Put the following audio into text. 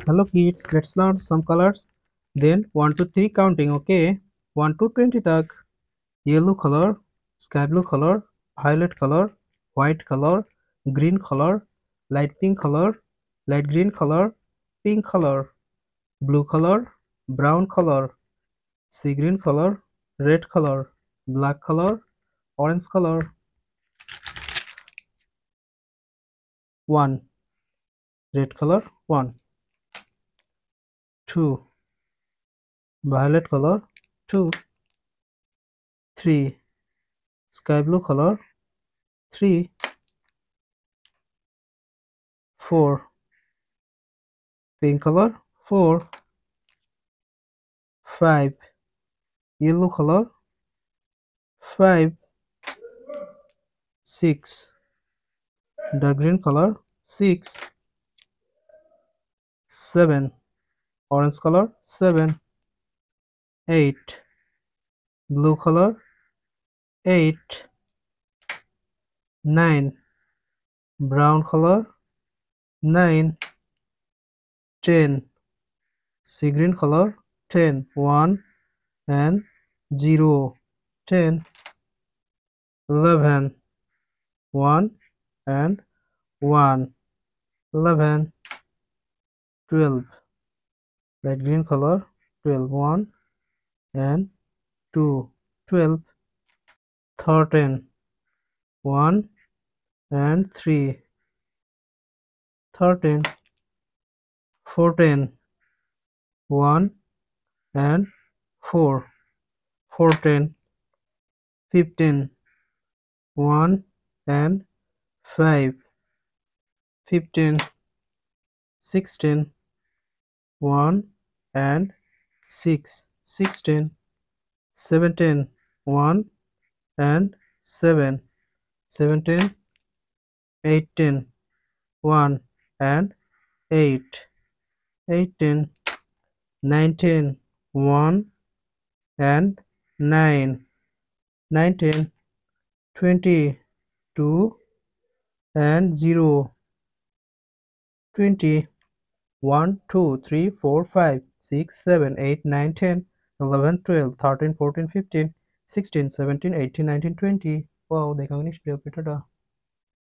Hello kids, let's learn some colors. Then 1 to 3 counting, okay? 1 to 20 tak. Yellow color, sky blue color, violet color, white color, green color, light pink color, light green color, pink color, blue color, brown color, sea green color, red color, black color, orange color. 1. Red color 1. 2. Violet color 2. 3. Sky blue color 3. 4. Pink color 4. 5. Yellow color 5. 6. Dark green color 6. 7. Orange color 7. 8. Blue color 8. 9. Brown color 9. 10. Sea green color 10. 1 and 0. 10. 11. 1 and 1. 11. 12. Light green color 12. 1 and 2. 12. 13. 1 and 3. 13. 14. 1 and 4. 14. 15. 1 and 5. 15. 16. 1 and 6. 16. 17. 1 and 7. 17. 18. 1 and 8. 18. 19. 1 and 9. 19. 20. 2 and 0. 20. 1, 2, 3, 4, 5, 6, 7, 8, 9, 10, 11, 12, 13, 14, 15, 16, 17, 18, 19, 20. Wow, they can finish the